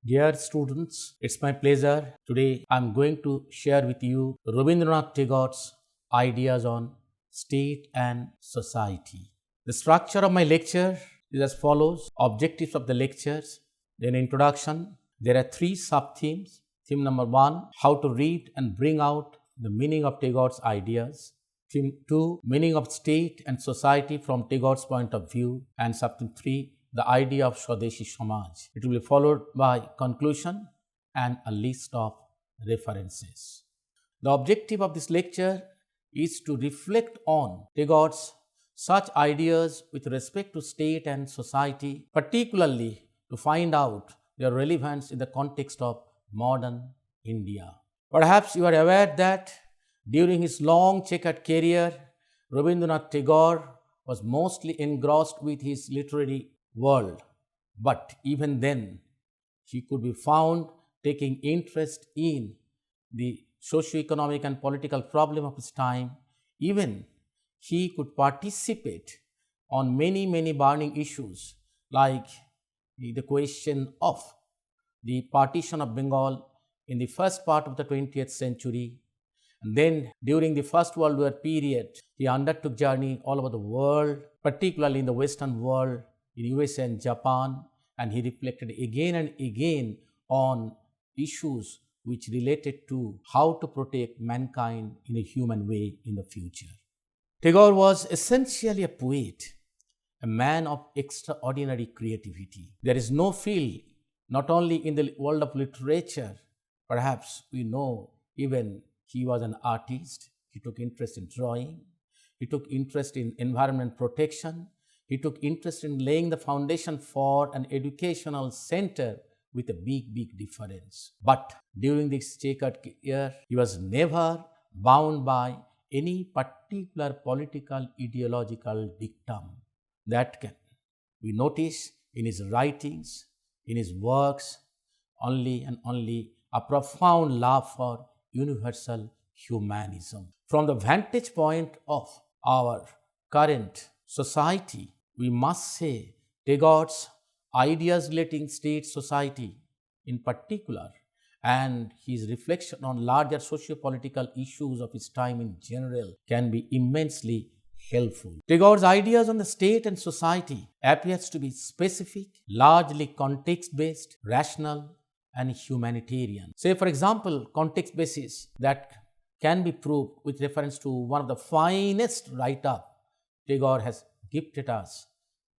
Dear students, it's my pleasure. Today I'm going to share with you Rabindranath Tagore's ideas on state and society. The structure of my lecture is as follows. Objectives of the lectures, then introduction. There are three sub-themes. Theme number 1, how to read and bring out the meaning of Tagore's ideas. Theme 2, meaning of state and society from Tagore's point of view. And sub-theme 3, the idea of Swadeshi Samaj. It will be followed by conclusion and a list of references. The objective of this lecture is to reflect on Tagore's such ideas with respect to state and society, particularly to find out their relevance in the context of modern India. Perhaps you are aware that during his long checkered career, Rabindranath Tagore was mostly engrossed with his literary world, but even then he could be found taking interest in the socio-economic and political problem of his time. Even he could participate on many burning issues like the question of the partition of Bengal in the first part of the 20th century. And then during the First World War period, he undertook journey all over the world, particularly in the Western world, in USA and Japan, and he reflected again and again on issues which related to how to protect mankind in a human way in the future. Tagore was essentially a poet, a man of extraordinary creativity. There is no field, not only in the world of literature, perhaps we know even he was an artist. He took interest in drawing, he took interest in environment protection, he took interest in laying the foundation for an educational center with a big difference. But during this checkered career, he was never bound by any particular political ideological dictum. That can we notice in his writings, in his works, only and only a profound love for universal humanism. From the vantage point of our current society, we must say Tagore's ideas relating state society in particular and his reflection on larger socio-political issues of his time in general can be immensely helpful. Tagore's ideas on the state and society appears to be specific, largely context-based, rational, and humanitarian. Say, for example, context basis that can be proved with reference to one of the finest write-up Tagore has gifted us,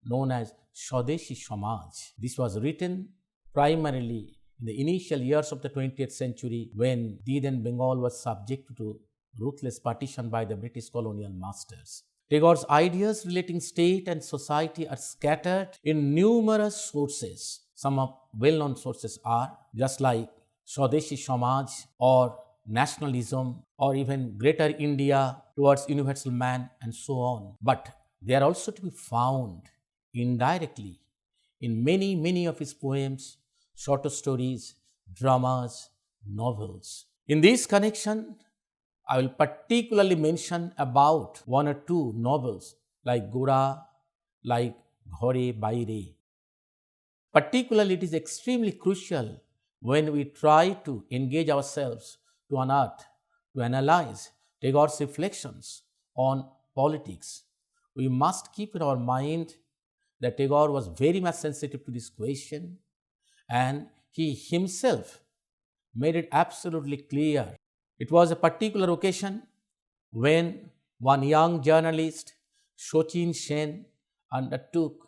known as Swadeshi Samaj. This was written primarily in the initial years of the 20th century when then Bengal was subject to ruthless partition by the British colonial masters. Tagore's ideas relating state and society are scattered in numerous sources. Some of well-known sources are just like Swadeshi Samaj or nationalism or even Greater India towards universal man and so on. But they are also to be found indirectly in many of his poems, short stories, dramas, novels. In this connection, I will particularly mention about one or two novels like Gora, like Ghore Baire. Particularly, it is extremely crucial when we try to engage ourselves to unearth, to analyze Tagore's reflections on politics. We must keep in our mind that Tagore was very much sensitive to this question and he himself made it absolutely clear. It was a particular occasion when one young journalist, Sachin Sen, undertook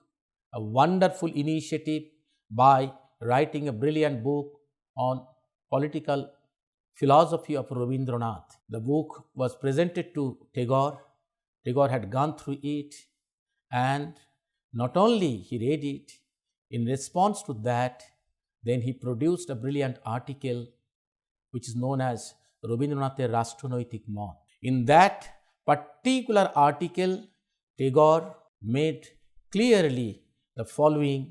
a wonderful initiative by writing a brilliant book on political philosophy of Rabindranath. The book was presented to Tagore. Tagore had gone through it and not only he read it, in response to that, then he produced a brilliant article which is known as Rabindranath's Rashtronoitik Mon. In that particular article, Tagore made clearly the following,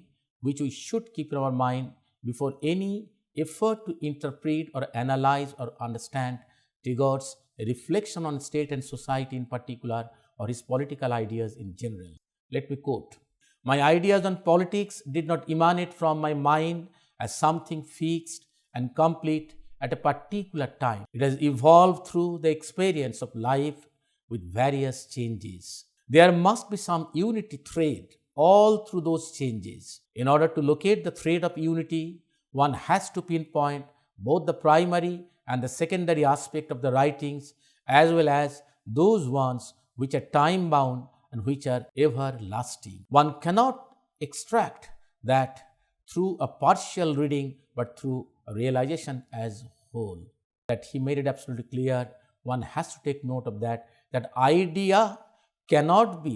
which we should keep in our mind before any effort to interpret or analyze or understand Tagore's reflection on state and society in particular, or his political ideas in general. Let me quote: "My ideas on politics did not emanate from my mind as something fixed and complete at a particular time. It has evolved through the experience of life with various changes. There must be some unity thread all through those changes. In order to locate the thread of unity, one has to pinpoint both the primary and the secondary aspect of the writings, as well as those ones which are time bound and which are everlasting. One cannot extract that through a partial reading, but through a realization as whole." That he made it absolutely clear. One has to take note of that, that idea cannot be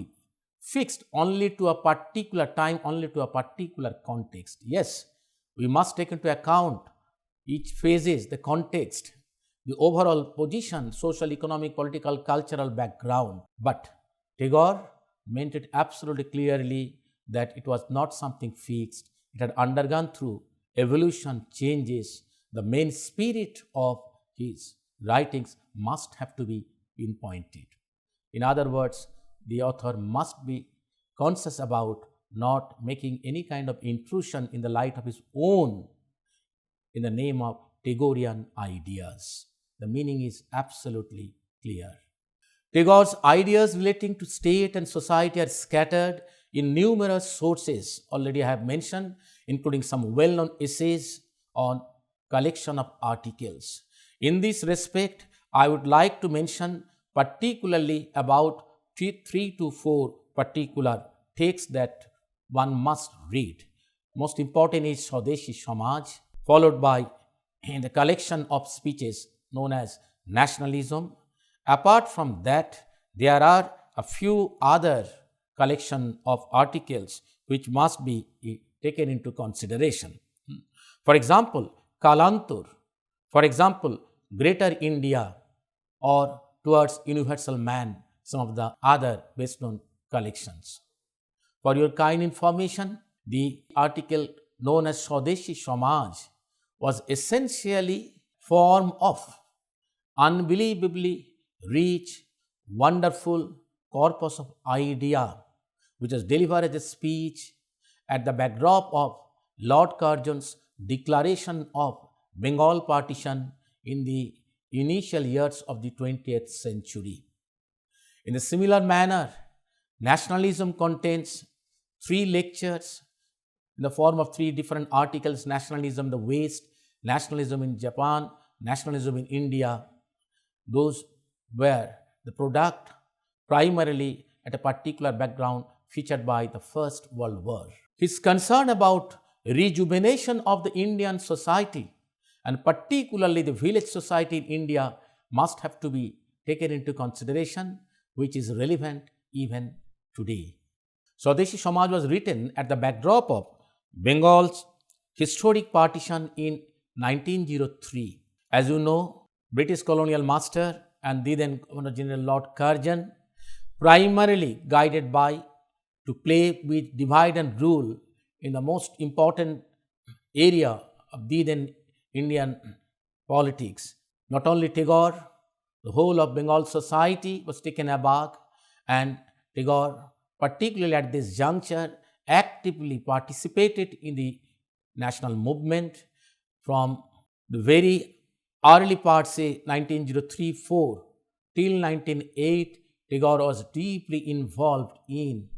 fixed only to a particular time, only to a particular context. Yes, we must take into account each phases, the context, the overall position, social, economic, political, cultural background. But Tagore meant it absolutely clearly that it was not something fixed. It had undergone through evolution, changes. The main spirit of his writings must have to be pinpointed. In other words, the author must be conscious about not making any kind of intrusion in the light of his own in the name of Tagorean ideas. The meaning is absolutely clear. Tagore's ideas relating to state and society are scattered in numerous sources, already I have mentioned, including some well-known essays on collection of articles. In this respect, I would like to mention particularly about 3 to 4 particular texts that one must read. Most important is Swadeshi Samaj, followed by the collection of speeches known as Nationalism. Apart from that, there are a few other collection of articles which must be taken into consideration. For example, Kalantur, for example, Greater India, or Towards Universal Man, some of the other best known collections. For your kind information, the article known as Swadeshi Samaj was essentially form of unbelievably rich, wonderful corpus of idea, which was delivered as a speech at the backdrop of Lord Curzon's declaration of Bengal partition in the initial years of the 20th century. In a similar manner, Nationalism contains 3 lectures in the form of 3 different articles: Nationalism in the West, Nationalism in Japan, Nationalism in India. Those were the product primarily at a particular background featured by the First World War. His concern about rejuvenation of the Indian society, and particularly the village society in India, must have to be taken into consideration, which is relevant even today. Swadeshi Samaj was written at the backdrop of Bengal's historic partition in 1903. As you know, British colonial master and the then Governor General Lord Curzon, primarily guided by to play with divide and rule in the most important area of the then Indian politics. Not only Tagore, the whole of Bengal society was taken aback, and Tagore, particularly at this juncture, actively participated in the national movement from the very early part, say 1903-4 till 1908. Tagore was deeply involved in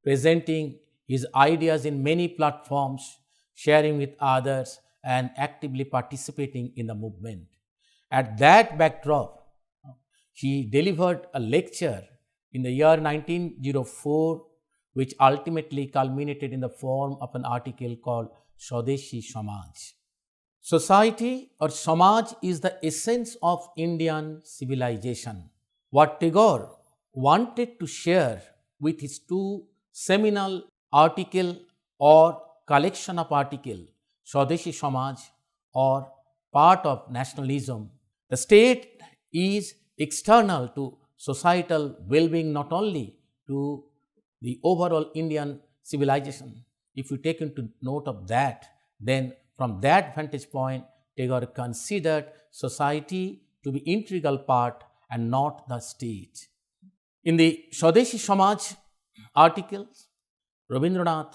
presenting his ideas in many platforms, sharing with others, and actively participating in the movement. At that backdrop, he delivered a lecture in the year 1904, which ultimately culminated in the form of an article called Swadeshi Samaj. Society or Samaj is the essence of Indian civilization. What Tagore wanted to share with his 2 seminal article or collection of article, Swadeshi Samaj or part of nationalism. The state is external to societal well-being, not only to the overall Indian civilization. If you take into note of that, then from that vantage point, Tagore considered society to be integral part and not the state. In the Swadeshi Samaj articles, Rabindranath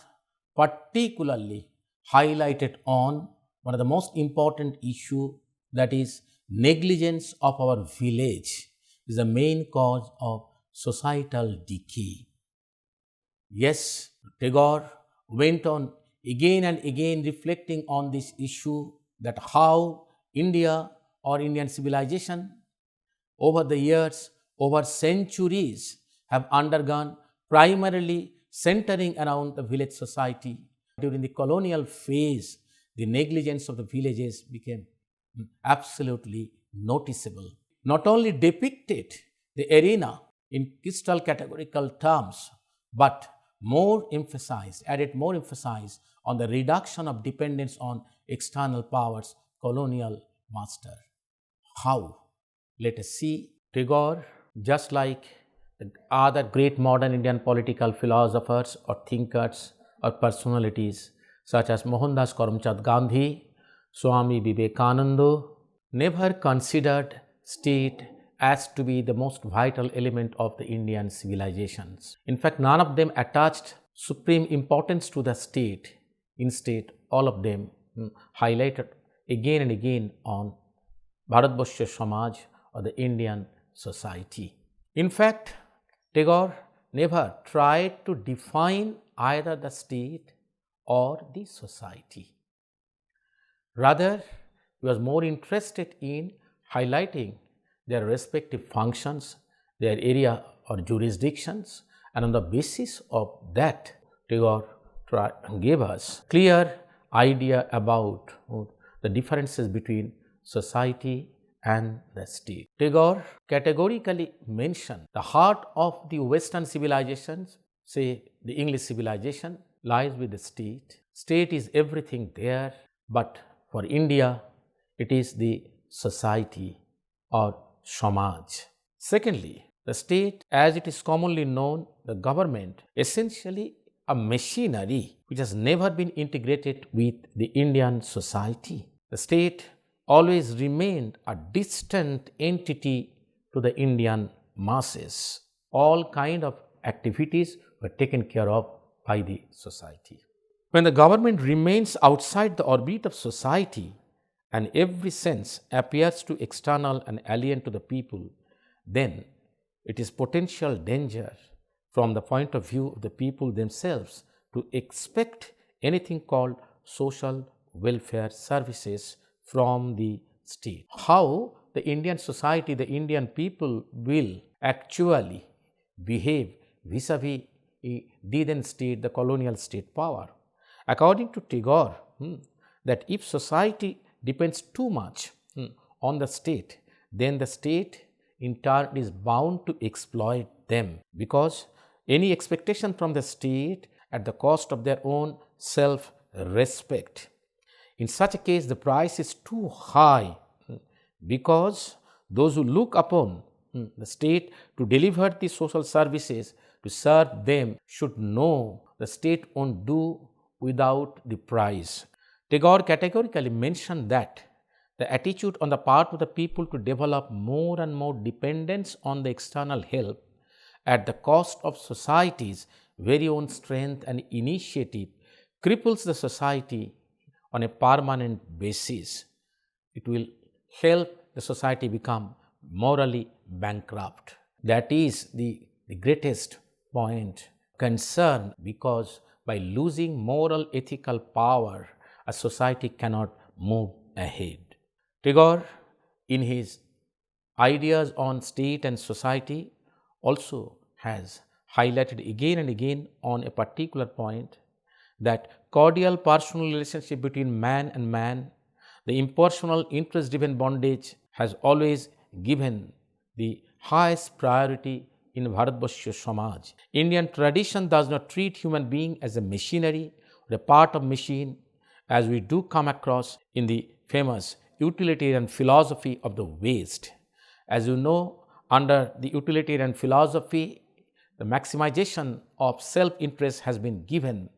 particularly highlighted on one of the most important issue, that is negligence of our village is the main cause of societal decay. Yes, Tagore went on again and again reflecting on this issue, that how India or Indian civilization over the years, over centuries, have undergone primarily centering around the village society. During the colonial phase, the negligence of the villages became absolutely noticeable. Not only depicted the arena in crystal categorical terms, but added more emphasis on the reduction of dependence on external powers, colonial master. How? Let us see. Tagore, just like other great modern Indian political philosophers or thinkers or personalities such as Mohandas Karamchand Gandhi, Swami Vivekananda, never considered state as to be the most vital element of the Indian civilizations. In fact, none of them attached supreme importance to the state. Instead, all of them highlighted again and again on Bharatbharsha Samaj or the Indian society. In fact, Tagore never tried to define either the state or the society. Rather, he was more interested in highlighting their respective functions, their area or jurisdictions, and on the basis of that, Tagore gave us clear idea about the differences between society and the state. Tagore categorically mentioned the heart of the Western civilizations, say the English civilization, lies with the state. State is everything there, but for India, it is the society or Samaj. Secondly, the state, as it is commonly known, the government, essentially a machinery which has never been integrated with the Indian society. The state always remained a distant entity to the Indian masses. All kind of activities were taken care of by the society. When the government remains outside the orbit of society and every sense appears to external and alien to the people, then it is potential danger from the point of view of the people themselves to expect anything called social welfare services from the state. How the Indian society, the Indian people will actually behave vis-a-vis the then state, the colonial state power. According to Tagore, that if society depends too much on the state, then the state in turn is bound to exploit them, because any expectation from the state at the cost of their own self-respect. In such a case, the price is too high, because those who look upon the state to deliver the social services, to serve them, should know the state won't do without the price. Tagore categorically mentioned that the attitude on the part of the people to develop more and more dependence on the external help at the cost of society's very own strength and initiative cripples the society on a permanent basis. It will help the society become morally bankrupt. That is the greatest point concern, because by losing moral ethical power, a society cannot move ahead. Tagore, in his ideas on state and society, also has highlighted again and again on a particular point that cordial personal relationship between man and man, the impersonal interest-driven bondage, has always given the highest priority in Bharatbharsha Samaj. Indian tradition does not treat human being as a machinery or a part of machine, as we do come across in the famous utilitarian philosophy of the West. As you know, under the utilitarian philosophy, the maximization of self-interest has been given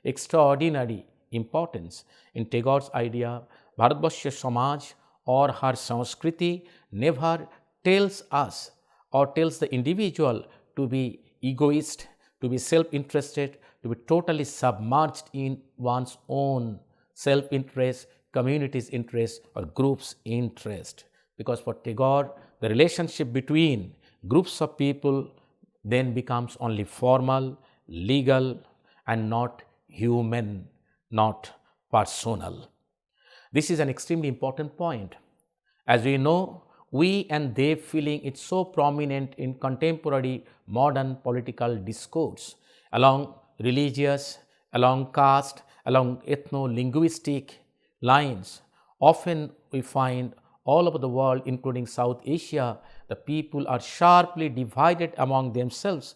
extraordinary importance. In Tagore's idea, Bharatbharsha Samaj or her Sanskriti never tells us or tells the individual to be egoist, to be self-interested, to be totally submerged in one's own self-interest, community's interest or group's interest. Because for Tagore, the relationship between groups of people then becomes only formal, legal and not human, not personal. This is an extremely important point. As we know, we and they feeling is so prominent in contemporary modern political discourse along religious, along caste, along ethno-linguistic lines. Often we find all over the world, including South Asia, the people are sharply divided among themselves,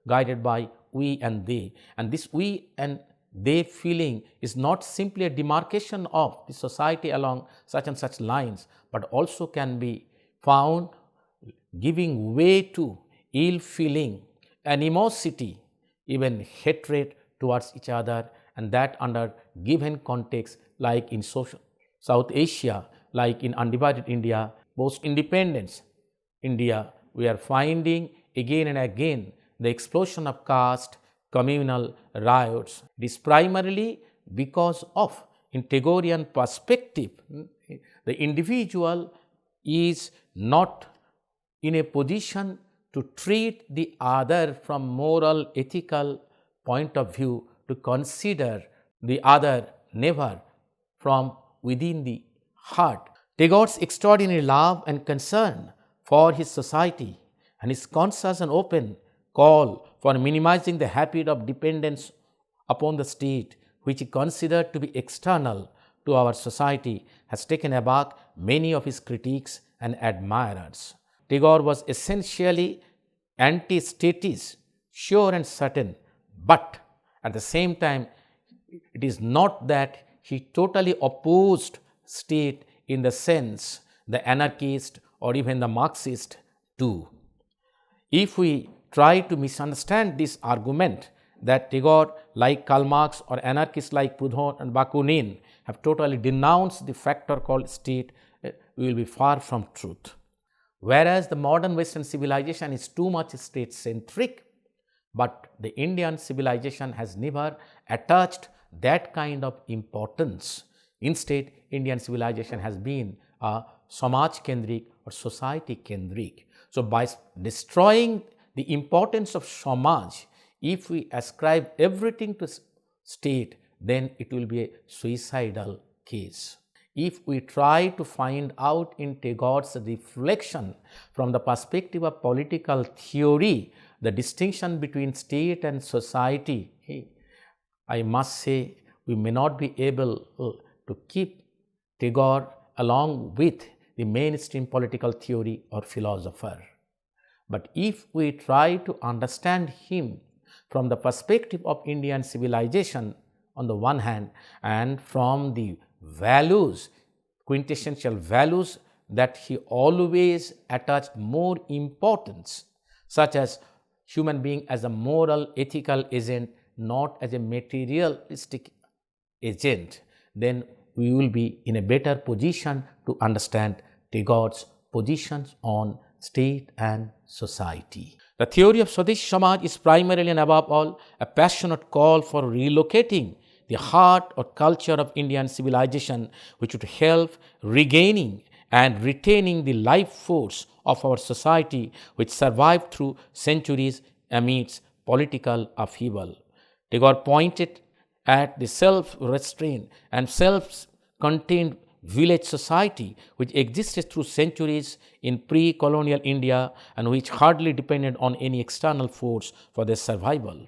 guided by we and they. And this we and they feeling is not simply a demarcation of the society along such and such lines, but also can be found giving way to ill feeling, animosity, even hatred towards each other, and that under given context like in South Asia, like in undivided India, post-independence India, we are finding again and again the explosion of caste, communal riots. It is primarily because of, in Tagorean perspective, the individual is not in a position to treat the other from moral, ethical point of view, to consider the other never from within the heart. Tagore's extraordinary love and concern for his society and his conscious and open call for minimizing the habit of dependence upon the state, which he considered to be external to our society, has taken aback many of his critics and admirers. Tagore was essentially anti-statist, sure and certain, but at the same time, it is not that he totally opposed state in the sense the anarchist or even the Marxist do. If we try to misunderstand this argument that Tagore, like Karl Marx, or anarchists like Proudhon and Bakunin have totally denounced the factor called state, we will be far from truth. Whereas the modern Western civilization is too much state-centric, but the Indian civilization has never attached that kind of importance. Instead, Indian civilization has been a Samaj-kendrik or society-kendrik. So, by destroying the importance of Samaj, if we ascribe everything to state, then it will be a suicidal case. If we try to find out in Tagore's reflection from the perspective of political theory, the distinction between state and society, I must say we may not be able to keep Tagore along with the mainstream political theory or philosopher. But if we try to understand him from the perspective of Indian civilization on the one hand, and from the values, quintessential values that he always attached more importance, such as human being as a moral, ethical agent, not as a materialistic agent, then we will be in a better position to understand Tagore's positions on state and society. The theory of Swadeshi Samaj is primarily and above all a passionate call for relocating the heart or culture of Indian civilization, which would help regaining and retaining the life force of our society, which survived through centuries amidst political upheaval. Tagore pointed at the self-restrained and self-contained village society which existed through centuries in pre-colonial India and which hardly depended on any external force for their survival.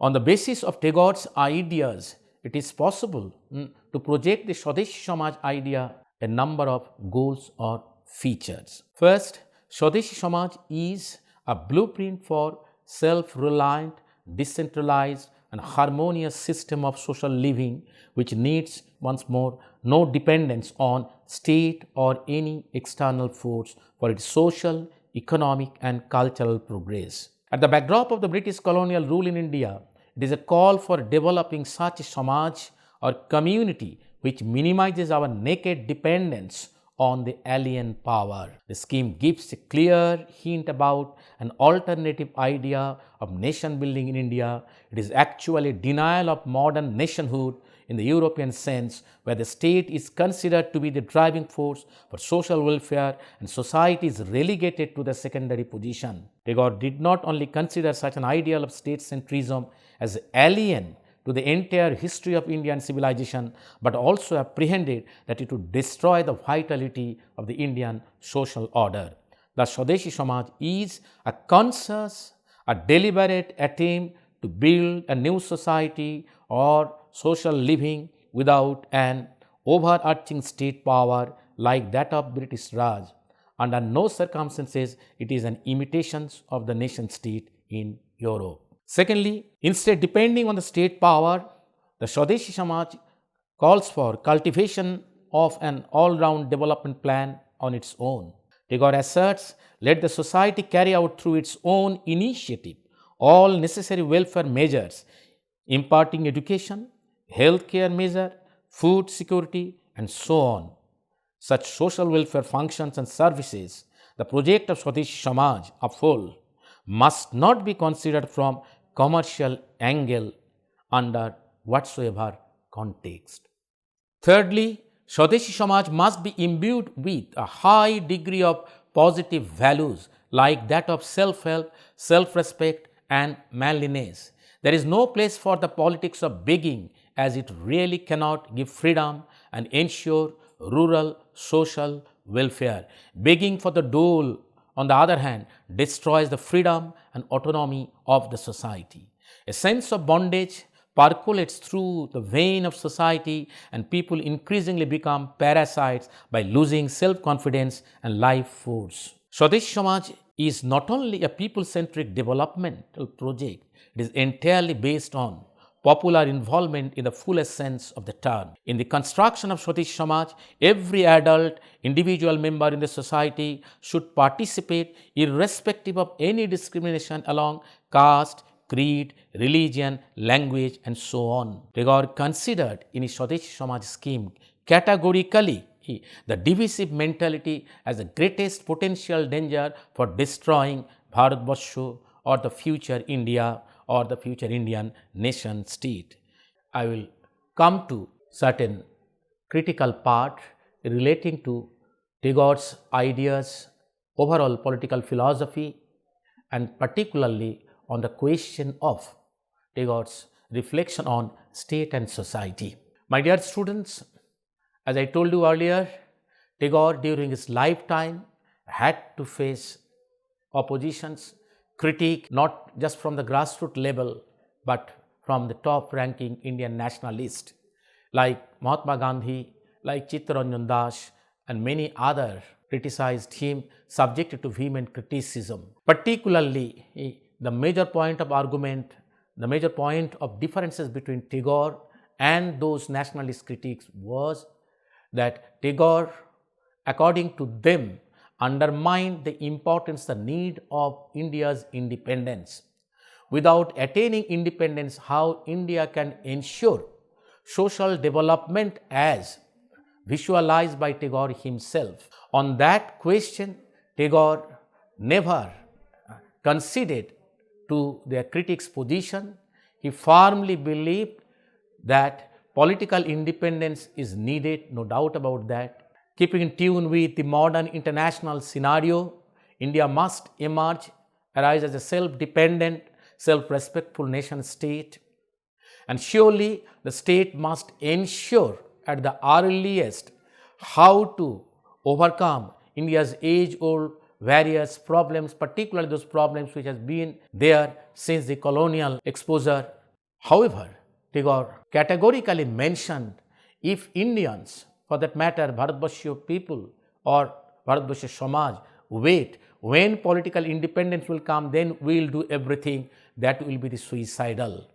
On the basis of Tagore's ideas, it is possible to project the Swadeshi Samaj idea a number of goals or features. First, Swadeshi Samaj is a blueprint for self-reliant, decentralized, and harmonious system of social living which needs, once more, no dependence on state or any external force for its social, economic and cultural progress. At the backdrop of the British colonial rule in India, it is a call for developing such a Samaj or community which minimizes our naked dependence on the alien power. The scheme gives a clear hint about an alternative idea of nation building in India. It is actually a denial of modern nationhood in the European sense, where the state is considered to be the driving force for social welfare and society is relegated to the secondary position. Tagore did not only consider such an ideal of state-centrism as alien to the entire history of Indian civilization, but also apprehended that it would destroy the vitality of the Indian social order. The Swadeshi Samaj is a conscious, a deliberate attempt to build a new society or social living without an overarching state power like that of British Raj. Under no circumstances it is an imitation of the nation state in Europe. Secondly, instead depending on the state power, the Swadeshi Samaj calls for cultivation of an all-round development plan on its own. Tagore asserts, let the society carry out through its own initiative all necessary welfare measures, imparting education, healthcare measure, food security and so on. Such social welfare functions and services, the project of Swadeshi Samaj uphold, must not be considered from commercial angle under whatsoever context. Thirdly, Swadeshi Samaj must be imbued with a high degree of positive values like that of self-help, self-respect and manliness. There is no place for the politics of begging, as it really cannot give freedom and ensure rural social welfare. Begging for the dole, on the other hand, destroys the freedom and autonomy of the society. A sense of bondage percolates through the vein of society and people increasingly become parasites by losing self-confidence and life force. Swadeshi Samaj is not only a people-centric developmental project, it is entirely based on popular involvement in the fullest sense of the term. In the construction of Swadeshi Samaj, every adult, individual member in the society should participate irrespective of any discrimination along caste, creed, religion, language and so on. Tagore considered in his Swadeshi Samaj scheme categorically the divisive mentality as the greatest potential danger for destroying Bharatvarsha or the future India or the future Indian nation state. I will come to certain critical part relating to Tagore's ideas, overall political philosophy and particularly on the question of Tagore's reflection on state and society. My dear students, as I told you earlier, Tagore during his lifetime had to face oppositions, critique not just from the grassroots level but from the top ranking Indian nationalists like Mahatma Gandhi, like Chittaranjan Das and many others criticized him, subjected to vehement criticism. Particularly the major point of argument, the major point of differences between Tagore and those nationalist critics was that Tagore, according to them, undermined the importance, the need of India's independence. Without attaining independence, how India can ensure social development as visualized by Tagore himself? On that question, Tagore never conceded to their critics' position. He firmly believed that political independence is needed, no doubt about that. Keeping in tune with the modern international scenario, India must arise as a self-dependent, self-respectful nation state. And surely the state must ensure at the earliest how to overcome India's age-old various problems, particularly those problems which has been there since the colonial exposure. However, Tagore categorically mentioned if Indians, for that matter Bharatvarsha people or Bharatvarsha Samaj, wait, when political independence will come, then we will do everything, that will be the suicidal.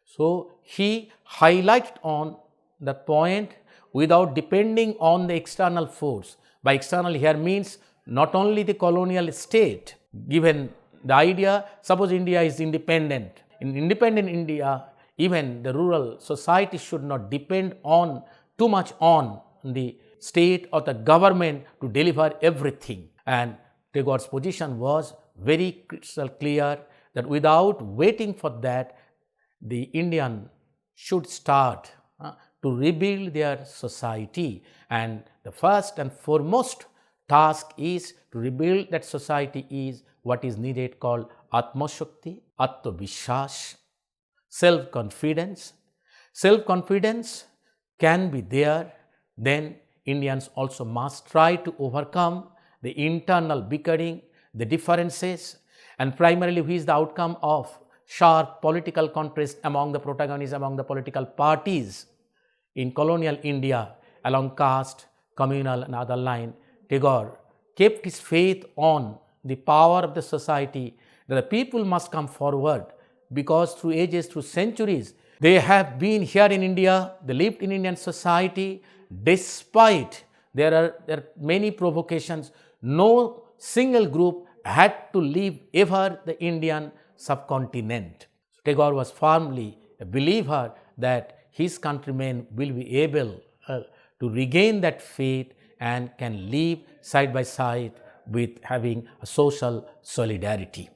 So he highlighted on the point without depending on the external force. By external here means not only the colonial state, given the idea, suppose India is independent. In independent India, even the rural society should not depend on too much on the state or the government to deliver everything. And Tagore's position was very crystal clear that without waiting for that, the Indian should start to rebuild their society, and the first and foremost task is to rebuild that society is what is needed called Atmashakti, Atmavishwas, self-confidence. Self-confidence can be there, then Indians also must try to overcome the internal bickering, the differences, and primarily which is the outcome of sharp political contest among the protagonists, among the political parties in colonial India along caste, communal and other line. Tagore kept his faith on the power of the society, that the people must come forward, because through ages, through centuries, they have been here in India, they lived in Indian society, despite there are many provocations, no single group had to leave ever the Indian subcontinent. So Tagore was firmly a believer that his countrymen will be able to regain that faith and can live side by side with having a social solidarity.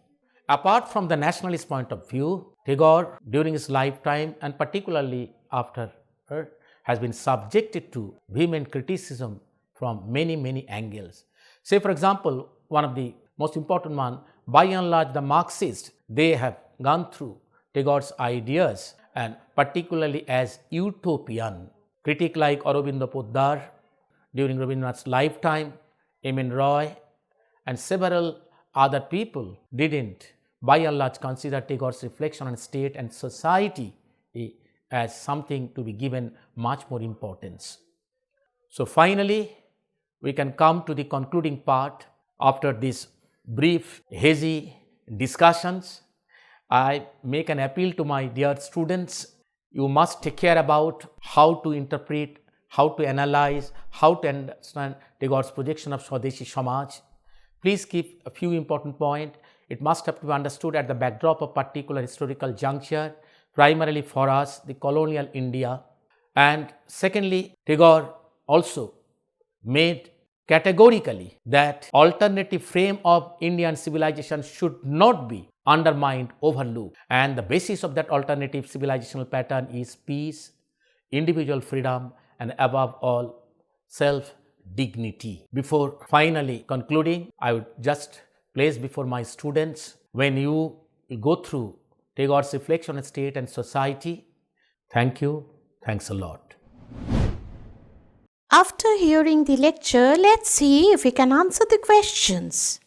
Apart from the nationalist point of view, Tagore during his lifetime and particularly after has been subjected to vehement criticism from many angles. Say for example, one of the most important one, by and large the Marxists, they have gone through Tagore's ideas and particularly as utopian. Critics like Aurobindo Poddar during Rabindranath's lifetime, M.N. Roy and several other people didn't by and large consider Tagore's reflection on state and society as something to be given much more importance. So finally, we can come to the concluding part. After this brief, hazy discussions, I make an appeal to my dear students. You must take care about how to interpret, how to analyze, how to understand Tagore's projection of Swadeshi Samaj. Please keep a few important points. It must have to be understood at the backdrop of particular historical juncture, primarily for us, the colonial India. And secondly, Tagore also made categorically that alternative frame of Indian civilization should not be undermined, overlooked. And the basis of that alternative civilizational pattern is peace, individual freedom, and above all, self-dignity. Before finally concluding, I would just place before my students, when you go through Tagore's reflection on state and society, thank you, thanks a lot. After hearing the lecture, let's see if we can answer the questions.